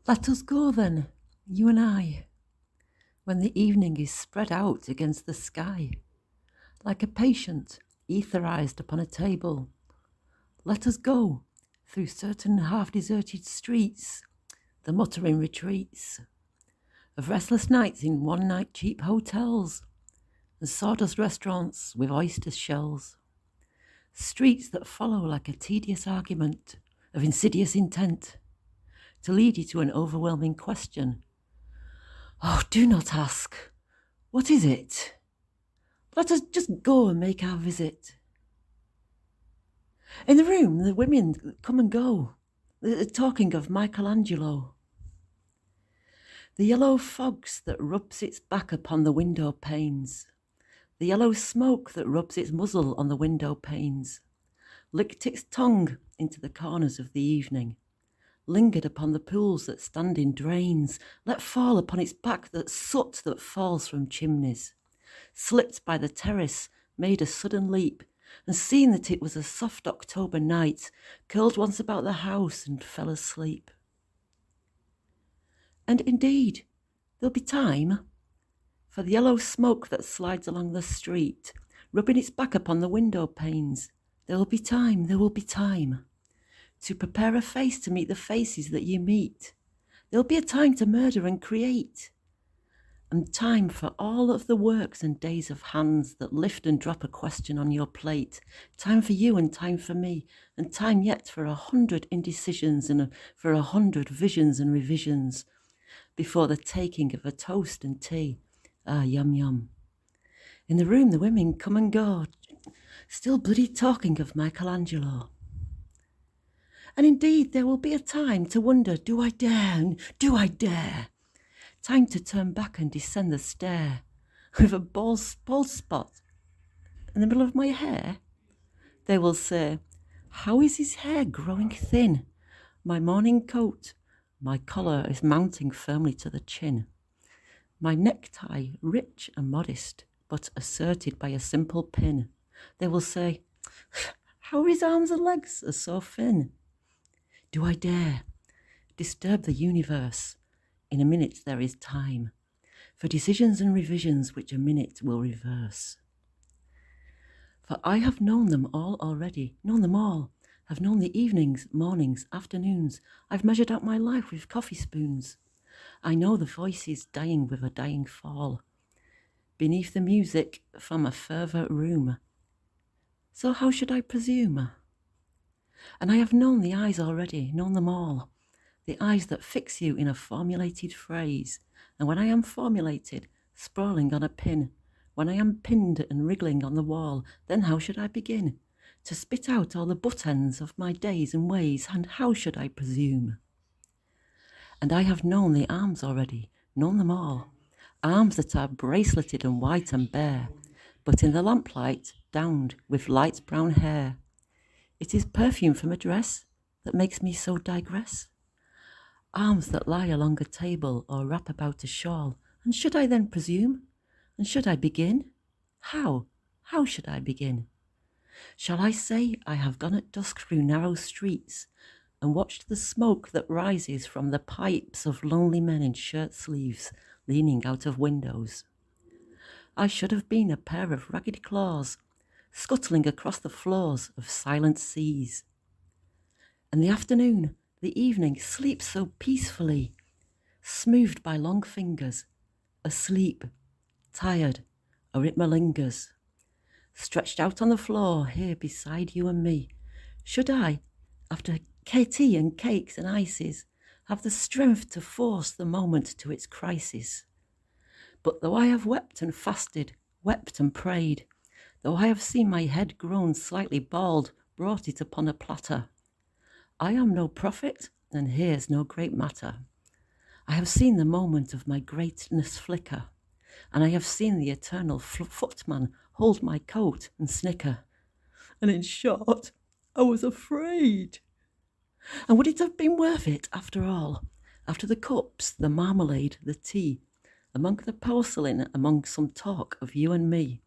Let us go then, you and I, when the evening is spread out against the sky, like a patient etherized upon a table. Let us go through certain half-deserted streets, the muttering retreats of restless nights in one-night cheap hotels and sawdust restaurants with oyster shells. Streets that follow like a tedious argument of insidious intent to lead you to an overwhelming question. Oh, do not ask. What is it? Let us just go and make our visit. In the room, the women come and go, talking of Michelangelo. The yellow fogs that rubs its back upon the window panes, the yellow smoke that rubs its muzzle on the window panes, licked its tongue into the corners of the evening, lingered upon the pools that stand in drains, let fall upon its back that soot that falls from chimneys, slipped by the terrace, made a sudden leap, and seeing that it was a soft October night, curled once about the house and fell asleep. And indeed, there'll be time, for the yellow smoke that slides along the street, rubbing its back upon the window panes, there will be time to prepare a face to meet the faces that you meet. There'll be a time to murder and create, and time for all of the works and days of hands that lift and drop a question on your plate, time for you and time for me, and time yet for 100 indecisions and for 100 visions and revisions before the taking of a toast and tea. Ah, yum yum. In the room the women come and go, still bloody talking of Michelangelo. And indeed there will be a time to wonder, do I dare? Time to turn back and descend the stair with a bald spot in the middle of my hair. They will say, how is his hair growing thin? My morning coat, my collar is mounting firmly to the chin. My necktie rich and modest, but asserted by a simple pin. They will say, how his arms and legs are so thin? Do I dare disturb the universe? In a minute there is time for decisions and revisions which a minute will reverse. For I have known them all already, known them all, have known the evenings, mornings, afternoons. I've measured out my life with coffee spoons. I know the voices dying with a dying fall beneath the music from a further room. So how should I presume? And I have known the eyes already, known them all, the eyes that fix you in a formulated phrase. And when I am formulated, sprawling on a pin, when I am pinned and wriggling on the wall, then how should I begin to spit out all the butt ends of my days and ways, and how should I presume? And I have known the arms already, known them all, arms that are braceleted and white and bare, but in the lamplight downed with light brown hair. It is perfume from a dress that makes me so digress. Arms that lie along a table or wrap about a shawl, and should I then presume? And should I begin? How should I begin? Shall I say I have gone at dusk through narrow streets and watched the smoke that rises from the pipes of lonely men in shirt sleeves leaning out of windows? I should have been a pair of ragged claws scuttling across the floors of silent seas. And the afternoon, the evening sleeps so peacefully, smoothed by long fingers, asleep, tired, or it malingers. Stretched out on the floor here beside you and me, should I, after tea and cakes and ices, have the strength to force the moment to its crisis? But though I have wept and fasted, wept and prayed, though I have seen my head grown slightly bald, brought it upon a platter, I am no prophet, and here's no great matter. I have seen the moment of my greatness flicker, and I have seen the eternal footman hold my coat and snicker. And in short, I was afraid. And would it have been worth it after all? After the cups, the marmalade, the tea, among the porcelain, among some talk of you and me?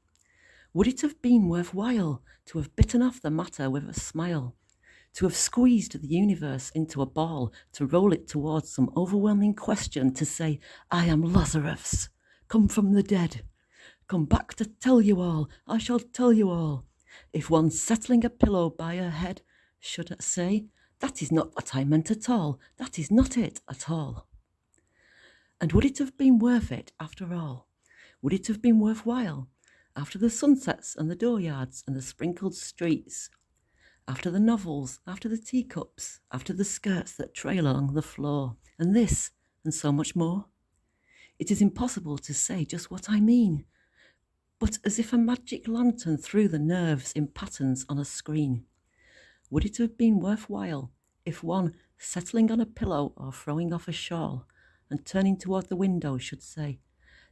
Would it have been worthwhile to have bitten off the matter with a smile, to have squeezed the universe into a ball, to roll it towards some overwhelming question, to say, I am Lazarus, come from the dead, come back to tell you all, I shall tell you all. If one settling a pillow by her head should say, that is not what I meant at all, that is not it at all. And would it have been worth it after all? Would it have been worthwhile after the sunsets and the dooryards and the sprinkled streets? After the novels, after the teacups, after the skirts that trail along the floor, and this, and so much more? It is impossible to say just what I mean, but as if a magic lantern threw the nerves in patterns on a screen. Would it have been worthwhile if one, settling on a pillow or throwing off a shawl, and turning toward the window should say,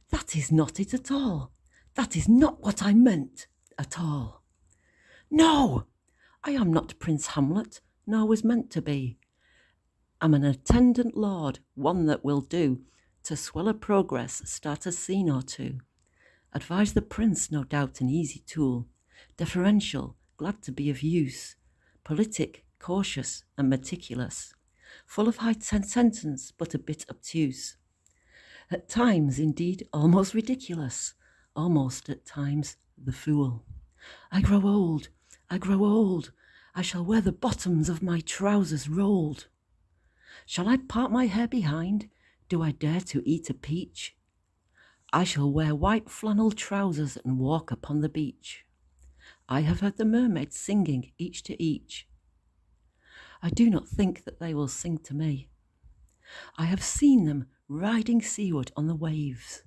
that is not it at all, that is not what I meant at all. No! I am not Prince Hamlet, nor was meant to be. I'm an attendant lord, one that will do, to swell a progress, start a scene or two. Advise the prince, no doubt an easy tool, deferential, glad to be of use, politic, cautious and meticulous, full of high sentence but a bit obtuse. At times, indeed, almost ridiculous, almost at times the fool. I grow old, I shall wear the bottoms of my trousers rolled. Shall I part my hair behind? Do I dare to eat a peach? I shall wear white flannel trousers and walk upon the beach. I have heard the mermaids singing each to each. I do not think that they will sing to me. I have seen them riding seaward on the waves,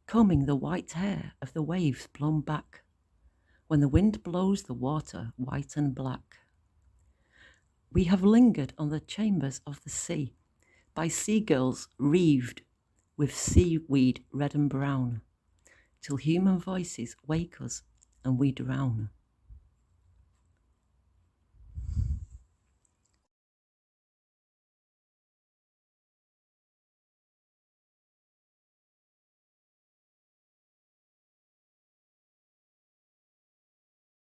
combing the white hair of the waves blown back, when the wind blows the water white and black. We have lingered on the chambers of the sea, by seagulls wreathed with seaweed red and brown, till human voices wake us and we drown.